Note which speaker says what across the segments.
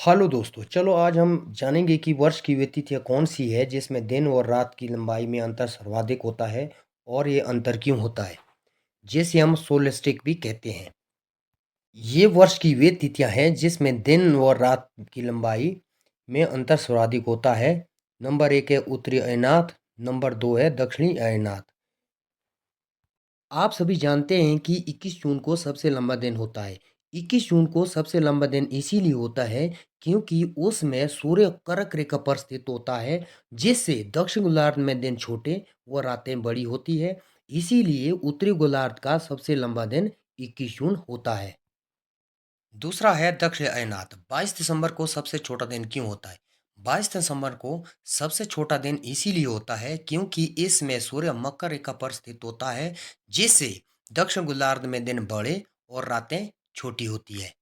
Speaker 1: Hello दोस्तों, चलो आज हम जानेंगे कि वर्ष की वे तिथियाँ कौन-सी है जिसमें दिन और रात की लंबाई में अंतर सर्वाधिक होता है और ये अंतर क्यों होता है? जिसे हम सोलेस्टिक भी कहते हैं। ये वर्ष की वे तिथियाँ हैं जिसमें दिन और रात की लंबाई में अंतर सर्वाधिक होता है। नंबर 1 है उत्तरी अयनात, नंबर 2 है दक्षिणी अयनात। आप सभी जानते हैं कि 21 जून को सबसे लंबा दिन होता है। 21 जून को सबसे लंबा दिन इसीलिए होता है क्योंकि उसमें सूर्य कर्क रेखा पर स्थित होता है, जिससे दक्षिण गोलार्ध में दिन छोटे व रातें बड़ी होती है। इसीलिए उत्तरी गोलार्ध का सबसे लंबा दिन 21 जून होता है। दूसरा है दक्षिण अयनात। 22 दिसंबर को सबसे छोटा दिन क्यों होता है? 22 दिसंबर को सबसे छोटा दिन इसीलिए होता है क्योंकि इसमें सूर्य मकर रेखा पर स्थित होता है, जिससे दक्षिण गोलार्ध में दिन बड़े और रातें छोटी होती है।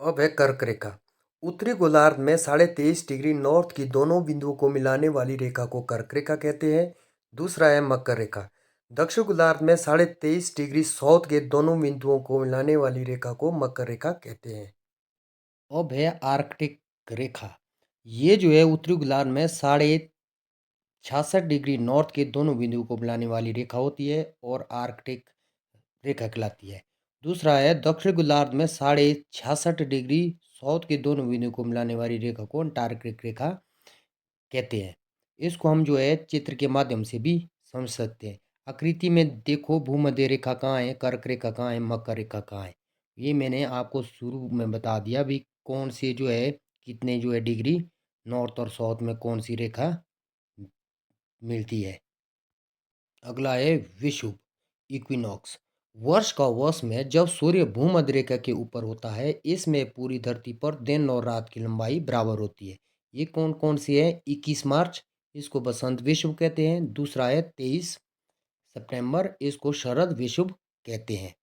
Speaker 1: अब है कर्क रेखा। उत्तरी गोलार्ध में 23.5 डिग्री नॉर्थ की दोनों बिंदुओं को मिलाने वाली रेखा को कर्क रेखा कहते हैं। दूसरा है मकर रेखा। दक्षिण गोलार्ध में 23.5 डिग्री साउथ के दोनों बिंदुओं को मिलाने वाली रेखा को मकर रेखा कहते हैं। अब है आर्कटिक रेखा। ये जो है उत्तरी गोलार्ध में 66.5 डिग्री नॉर्थ के दोनों बिंदुओं को मिलाने वाली रेखा होती है और आर्कटिक रेखा कहलाती है। दूसरा है दक्षिण गोलार्ध में 66.5 डिग्री साउथ के दोनों बिंदुओं को मिलाने वाली रेखा को अंटार्कटिक रेखा कहते हैं। इसको हम जो है चित्र के माध्यम से भी समझ सकते हैं। आकृति में देखो, भूमध्य रेखा कहाँ है, कर्क रेखा कहाँ है, मकर रेखा कहाँ है। ये मैंने आपको शुरू में बता दिया भी कौन से जो है कितने जो है डिग्री नॉर्थ और साउथ में कौन सी रेखा मिलती है। अगला है विषुव इक्विनॉक्स। वर्ष का वर्ष में जब सूर्य भूमध्य रेखा के ऊपर होता है, इसमें पूरी धरती पर दिन और रात की लंबाई बराबर होती है। ये कौन कौन सी है? 21 मार्च, इसको बसंत विषुव कहते हैं। दूसरा है 23 सितंबर, इसको शरद विषुव कहते हैं।